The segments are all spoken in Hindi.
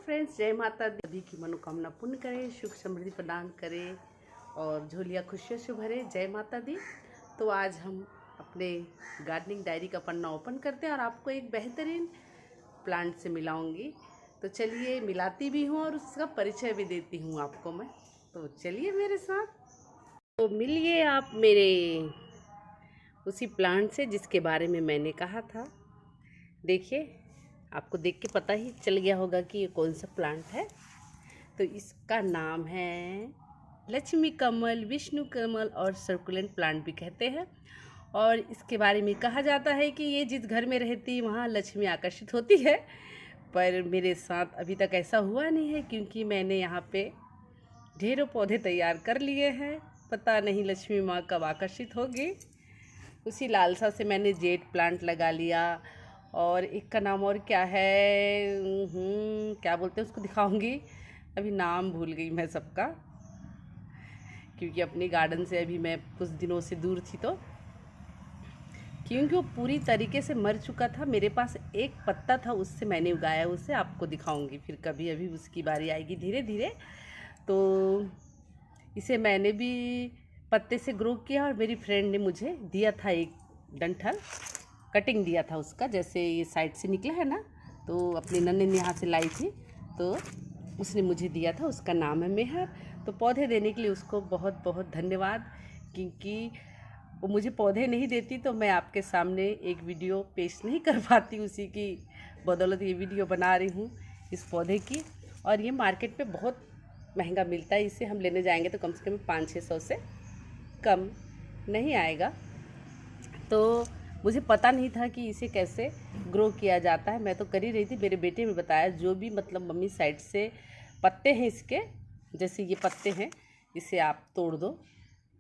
फ्रेंड्स, जय माता दी। सभी की मनोकामना पूर्ण करे, सुख समृद्धि प्रदान करे और झोलियाँ खुशियों से भरे। जय माता दी। तो आज हम अपने गार्डनिंग डायरी का पन्ना ओपन करते हैं और आपको एक बेहतरीन प्लांट से मिलाऊंगी। तो चलिए, मिलाती भी हूँ और उसका परिचय भी देती हूँ आपको मैं। तो चलिए मेरे साथ, तो मिलिए आप मेरे उसी प्लांट से जिसके बारे में मैंने कहा था। देखिए, आपको देख के पता ही चल गया होगा कि ये कौन सा प्लांट है। तो इसका नाम है लक्ष्मी कमल, विष्णु कमल और सर्कुलेंट प्लांट भी कहते हैं। और इसके बारे में कहा जाता है कि ये जिस घर में रहती वहाँ लक्ष्मी आकर्षित होती है। पर मेरे साथ अभी तक ऐसा हुआ नहीं है, क्योंकि मैंने यहाँ पे ढेरों पौधे तैयार कर लिए हैं। पता नहीं लक्ष्मी माँ कब आकर्षित होगी। उसी लालसा से मैंने जेट प्लांट लगा लिया। और एक का नाम और क्या है, क्या बोलते हैं उसको, दिखाऊंगी। अभी नाम भूल गई मैं सबका, क्योंकि अपने गार्डन से अभी मैं कुछ दिनों से दूर थी। तो क्योंकि वो पूरी तरीके से मर चुका था। मेरे पास एक पत्ता था, उससे मैंने उगाया, उसे आपको दिखाऊंगी फिर कभी। अभी उसकी बारी आएगी धीरे धीरे। तो इसे मैंने भी पत्ते से ग्रो किया और मेरी फ्रेंड ने मुझे दिया था एक डंठल, कटिंग दिया था उसका। जैसे ये साइड से निकला है ना, तो अपनी नन्ही ने यहाँ से लाई थी, तो उसने मुझे दिया था। उसका नाम है मेहर। तो पौधे देने के लिए उसको बहुत बहुत धन्यवाद, क्योंकि वो मुझे पौधे नहीं देती तो मैं आपके सामने एक वीडियो पेश नहीं कर पाती। उसी की बदौलत ये वीडियो बना रही हूँ इस पौधे की। और ये मार्केट में बहुत महंगा मिलता है। इसे हम लेने जाएंगे तो कम से कम 500-600 से कम नहीं आएगा। तो मुझे पता नहीं था कि इसे कैसे ग्रो किया जाता है। मैं तो कर ही रही थी, मेरे बेटे ने बताया। जो भी मतलब मम्मी साइड से पत्ते हैं इसके, जैसे ये पत्ते हैं, इसे आप तोड़ दो।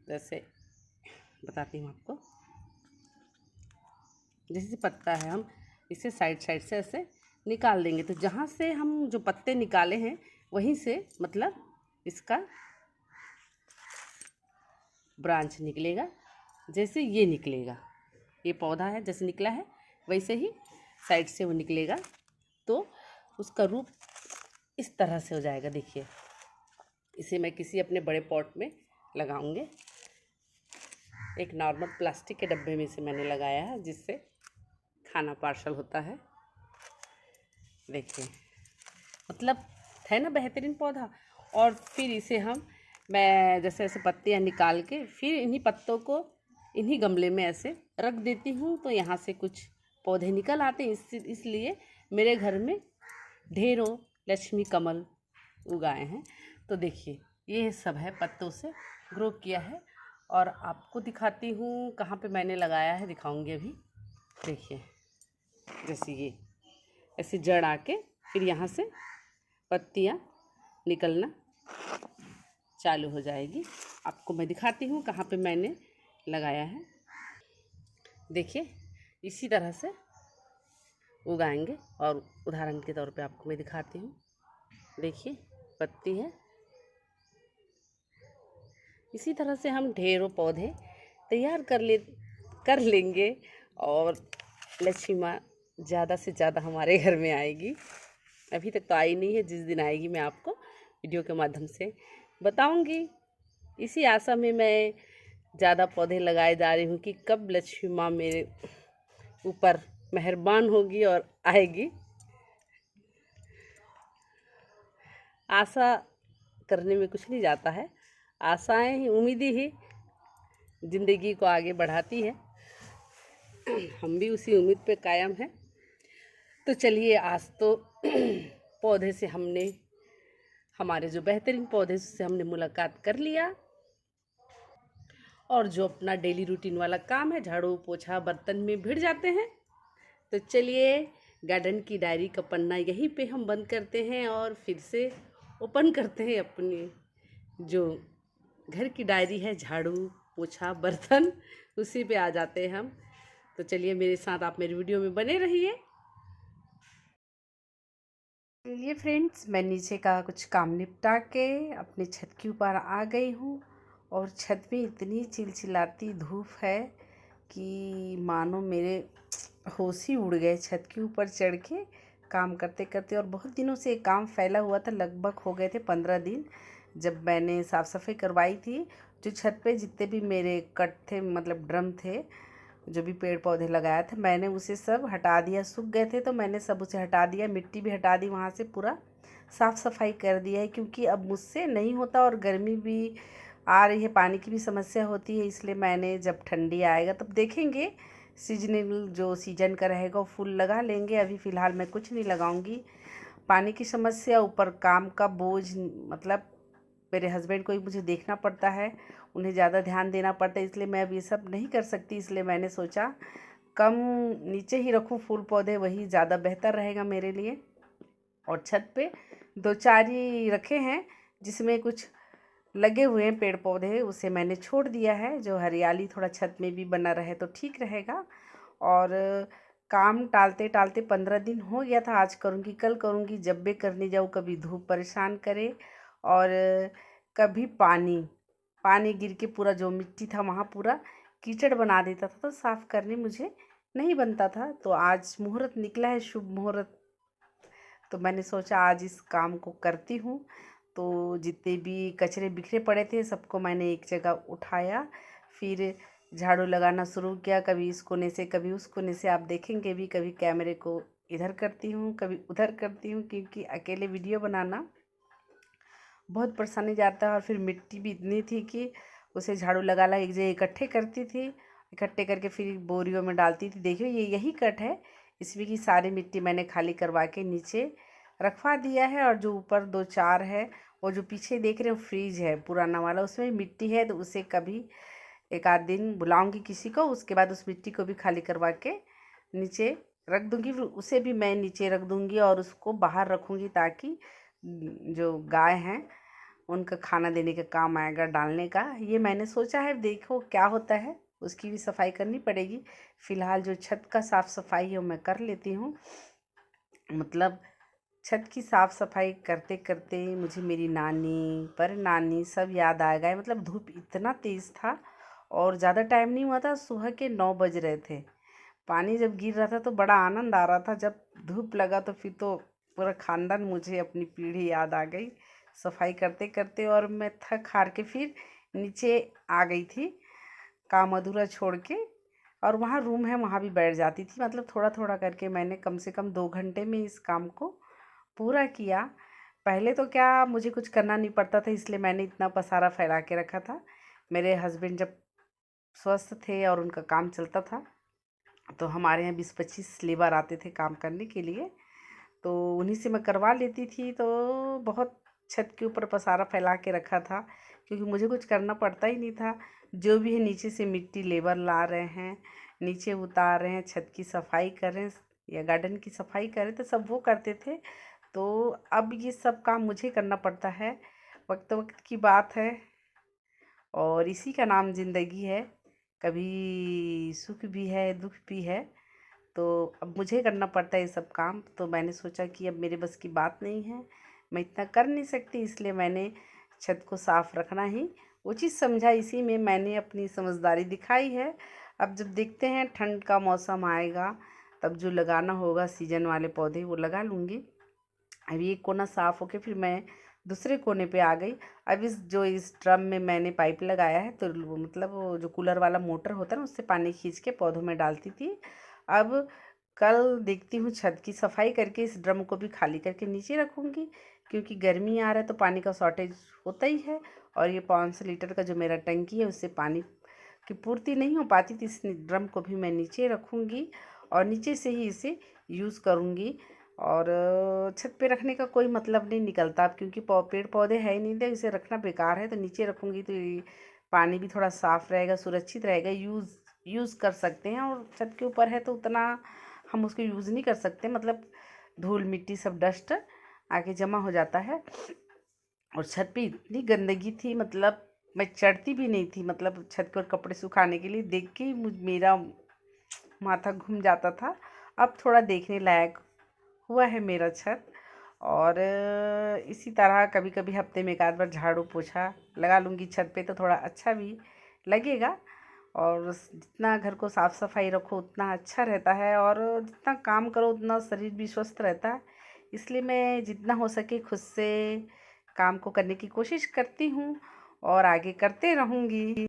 जैसे बताती हूँ आपको, जैसे पत्ता है, हम इसे साइड साइड से ऐसे निकाल देंगे। तो जहाँ से हम जो पत्ते निकाले हैं वहीं से मतलब इसका ब्रांच निकलेगा। जैसे ये निकलेगा, ये पौधा है जैसे निकला है वैसे ही साइड से वो निकलेगा। तो उसका रूप इस तरह से हो जाएगा। देखिए, इसे मैं किसी अपने बड़े पॉट में लगाऊंगे। एक नॉर्मल प्लास्टिक के डब्बे में इसे मैंने लगाया है, जिससे खाना पार्सल होता है। देखिए, मतलब है ना बेहतरीन पौधा। और फिर इसे मैं जैसे ऐसे पत्तियाँ निकाल के फिर इन्हीं पत्तों को इन्हीं गमले में ऐसे रख देती हूँ। तो यहाँ से कुछ पौधे निकल आते हैं। इसलिए मेरे घर में ढेरों लक्ष्मी कमल उगाए हैं। तो देखिए, ये सब है पत्तों से ग्रो किया है। और आपको दिखाती हूँ कहाँ पे मैंने लगाया है, दिखाऊंगी अभी। देखिए, जैसे ये ऐसे जड़ आके फिर यहाँ से पत्तियाँ निकलना चालू हो जाएगी। आपको मैं दिखाती हूँ कहाँ पे मैंने लगाया है। देखिए, इसी तरह से उगाएंगे। और उदाहरण के तौर पे आपको मैं दिखाती हूँ। देखिए, पत्ती है। इसी तरह से हम ढेरों पौधे तैयार कर लेंगे। और लक्ष्मी माँ ज़्यादा से ज़्यादा हमारे घर में आएगी। अभी तक तो आई नहीं है, जिस दिन आएगी मैं आपको वीडियो के माध्यम से बताऊंगी। इसी आशा में मैं ज़्यादा पौधे लगाए जा रही हूँ कि कब लक्ष्मी माँ मेरे ऊपर मेहरबान होगी और आएगी। आशा करने में कुछ नहीं जाता है, आशाएं ही, उम्मीदें ही ज़िंदगी को आगे बढ़ाती है। हम भी उसी उम्मीद पे कायम हैं। तो चलिए, आज तो पौधे से हमारे जो बेहतरीन पौधे से हमने मुलाकात कर लिया। और जो अपना डेली रूटीन वाला काम है, झाड़ू पोछा बर्तन में भिड़ जाते हैं। तो चलिए, गार्डन की डायरी का पन्ना यहीं पे हम बंद करते हैं और फिर से ओपन करते हैं अपनी जो घर की डायरी है, झाड़ू पोछा बर्तन, उसी पे आ जाते हैं हम। तो चलिए, मेरे साथ आप मेरी वीडियो में बने रहिए। चलिए फ्रेंड्स, मैं नीचे का कुछ काम निपटा के अपने छत के ऊपर आ गई हूँ। और छत में इतनी चिलचिलाती धूप है कि मानो मेरे होश ही उड़ गए। छत के ऊपर चढ़ के काम करते करते, और बहुत दिनों से ये काम फैला हुआ था। लगभग हो गए थे 15 दिन जब मैंने साफ़ सफाई करवाई थी। जो छत पे जितने भी मेरे कट थे, मतलब ड्रम थे, जो भी पेड़ पौधे लगाया था, मैंने उसे सब हटा दिया। सूख गए थे तो मैंने सब उसे हटा दिया, मिट्टी भी हटा दी, वहाँ से पूरा साफ़ सफाई कर दिया है। क्योंकि अब मुझसे नहीं होता और गर्मी भी आ रही है, पानी की भी समस्या होती है। इसलिए मैंने, जब ठंडी आएगा तब देखेंगे, सीजनल जो सीजन का रहेगा वो फूल लगा लेंगे। अभी फ़िलहाल मैं कुछ नहीं लगाऊंगी। पानी की समस्या, ऊपर काम का बोझ, मतलब मेरे हस्बैंड को ही मुझे देखना पड़ता है, उन्हें ज़्यादा ध्यान देना पड़ता है, इसलिए मैं अब ये सब नहीं कर सकती। इसलिए मैंने सोचा कम नीचे ही रखूँ फूल पौधे, वही ज़्यादा बेहतर रहेगा मेरे लिए। और छत पे 2-4 ही रखे हैं जिसमें कुछ लगे हुए हैं पेड़ पौधे, उसे मैंने छोड़ दिया है। जो हरियाली थोड़ा छत में भी बना रहे तो ठीक रहेगा। और काम टालते टालते 15 दिन हो गया था। आज करूँगी, कल करूँगी, जब भी करने जाऊँ कभी धूप परेशान करे, और कभी पानी पानी गिर के पूरा जो मिट्टी था वहाँ पूरा कीचड़ बना देता था, तो साफ़ करने मुझे नहीं बनता था। तो आज मुहूर्त निकला है, शुभ मुहूर्त, तो मैंने सोचा आज इस काम को करती हूँ। तो जितने भी कचरे बिखरे पड़े थे सबको मैंने एक जगह उठाया, फिर झाड़ू लगाना शुरू किया, कभी इस कोने से कभी उस कोने से। आप देखेंगे भी, कभी कैमरे को इधर करती हूँ कभी उधर करती हूँ, क्योंकि अकेले वीडियो बनाना बहुत परेशानी जाता है। और फिर मिट्टी भी इतनी थी कि उसे झाड़ू लगा एक जगह इकट्ठे करती थी, इकट्ठे करके फिर बोरियों में डालती थी। देखिए ये यही कट है, इसमें की सारी मिट्टी मैंने खाली करवा के नीचे रखवा दिया है। और जो ऊपर 2-4 है, वो जो पीछे देख रहे हो फ्रीज है पुराना वाला, उसमें मिट्टी है, तो उसे कभी एक आध दिन बुलाऊंगी किसी को, उसके बाद उस मिट्टी को भी खाली करवा के नीचे रख दूंगी। फिर उसे भी मैं नीचे रख दूंगी और उसको बाहर रखूंगी, ताकि जो गाय हैं उनका खाना देने का काम आएगा, डालने का। ये मैंने सोचा है, देखो क्या होता है। उसकी भी सफाई करनी पड़ेगी। फ़िलहाल जो छत का साफ़ सफाई है वो मैं कर लेती हूँ। मतलब छत की साफ़ सफाई करते करते मुझे मेरी नानी, पर नानी सब याद आ गए। मतलब धूप इतना तेज़ था और ज़्यादा टाइम नहीं हुआ था, सुबह के 9 बज रहे थे। पानी जब गिर रहा था तो बड़ा आनंद आ रहा था, जब धूप लगा तो फिर तो पूरा खानदान, मुझे अपनी पीढ़ी याद आ गई सफाई करते करते। और मैं थक हार के फिर नीचे आ गई थी, काम अधूरा छोड़ के, और वहाँ रूम है वहाँ भी बैठ जाती थी। मतलब थोड़ा थोड़ा करके मैंने कम से कम 2 घंटे में इस काम को पूरा किया। पहले तो क्या मुझे कुछ करना नहीं पड़ता था, इसलिए मैंने इतना पसारा फैला के रखा था। मेरे हस्बैंड जब स्वस्थ थे और उनका काम चलता था, तो हमारे यहाँ 20-25 लेबर आते थे काम करने के लिए, तो उन्हीं से मैं करवा लेती थी। तो बहुत छत के ऊपर पसारा फैला के रखा था, क्योंकि मुझे कुछ करना पड़ता ही नहीं था। जो भी है नीचे से मिट्टी लेबर ला रहे हैं, नीचे उतार रहे हैं, छत की सफाई कर रहे हैं या गार्डन की सफाई कर रहे थे, सब वो करते थे। तो अब ये सब काम मुझे करना पड़ता है। वक्त वक्त की बात है, और इसी का नाम ज़िंदगी है। कभी सुख भी है, दुख भी है। तो अब मुझे करना पड़ता है ये सब काम। तो मैंने सोचा कि अब मेरे बस की बात नहीं है, मैं इतना कर नहीं सकती, इसलिए मैंने छत को साफ़ रखना ही उचित समझा। इसी में मैंने अपनी समझदारी दिखाई है। अब जब देखते हैं ठंड का मौसम आएगा, तब जो लगाना होगा सीजन वाले पौधे वो लगा लूँगी। अभी एक कोना साफ़ होके फिर मैं दूसरे कोने पे आ गई। अब इस ड्रम में मैंने पाइप लगाया है, तो मतलब वो जो कूलर वाला मोटर होता है ना, उससे पानी खींच के पौधों में डालती थी। अब कल देखती हूँ छत की सफाई करके इस ड्रम को भी खाली करके नीचे रखूँगी, क्योंकि गर्मी आ रहा है तो पानी का शॉर्टेज होता ही है। और ये 500 लीटर का जो मेरा टंकी है, उससे पानी की पूर्ति नहीं हो पाती, तो इस ड्रम को भी मैं नीचे रखूँगी और नीचे से ही इसे यूज़ करूँगी। और छत पे रखने का कोई मतलब नहीं निकलता अब, क्योंकि पेड़ पौधे है ही नहीं, तो इसे रखना बेकार है। तो नीचे रखूँगी तो ये पानी भी थोड़ा साफ़ रहेगा, सुरक्षित रहेगा, यूज़ कर सकते हैं। और छत के ऊपर है तो उतना हम उसको यूज़ नहीं कर सकते, मतलब धूल मिट्टी सब डस्ट आके जमा हो जाता है। और छत पे इतनी गंदगी थी, मतलब मैं चढ़ती भी नहीं थी। मतलब छत पर कपड़े सुखाने के लिए देख के ही मेरा माथा घूम जाता था। अब थोड़ा देखने लायक हुआ है मेरा छत। और इसी तरह कभी कभी हफ्ते में एक आध बार झाड़ू पोछा लगा लूँगी छत पे, तो थोड़ा अच्छा भी लगेगा। और जितना घर को साफ़ सफाई रखो उतना अच्छा रहता है, और जितना काम करो उतना शरीर भी स्वस्थ रहता है। इसलिए मैं जितना हो सके खुद से काम को करने की कोशिश करती हूँ और आगे करते रहूँगी।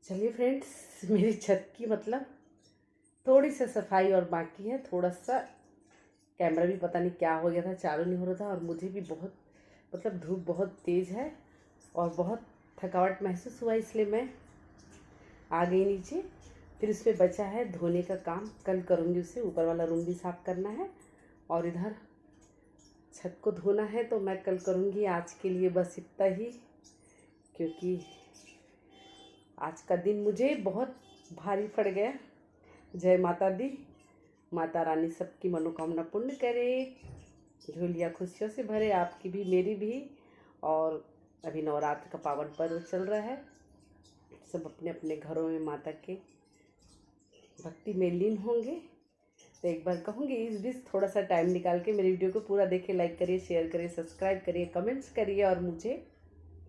चलिए फ्रेंड्स, मेरी छत की मतलब थोड़ी सी सफाई और बाकी है। थोड़ा सा कैमरा भी पता नहीं क्या हो गया था, चालू नहीं हो रहा था, और मुझे भी बहुत मतलब धूप बहुत तेज़ है और बहुत थकावट महसूस हुआ, इसलिए मैं आ गई नीचे। फिर उसमें बचा है धोने का काम, कल करूँगी उसे। ऊपर वाला रूम भी साफ़ करना है और इधर छत को धोना है, तो मैं कल करूँगी। आज के लिए बस इतना ही, क्योंकि आज का दिन मुझे बहुत भारी पड़ गया। जय माता दी। माता रानी सबकी मनोकामना पूर्ण करे, झोलियाँ खुशियों से भरे, आपकी भी मेरी भी। और अभी नवरात्र का पावन पर्व चल रहा है, सब अपने अपने घरों में माता के भक्ति में लीन होंगे। तो एक बार कहूँगी, इस बीच थोड़ा सा टाइम निकाल के मेरी वीडियो को पूरा देखिए, लाइक करिए, शेयर करिए, सब्सक्राइब करिए, कमेंट्स करिए, और मुझे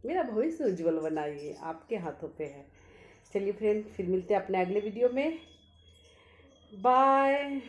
मेरा भविष्य उज्जवल बनाइए। आपके हाथों पे है। चलिए फ्रेंड, फिर मिलते हैं अपने अगले वीडियो में। बाय।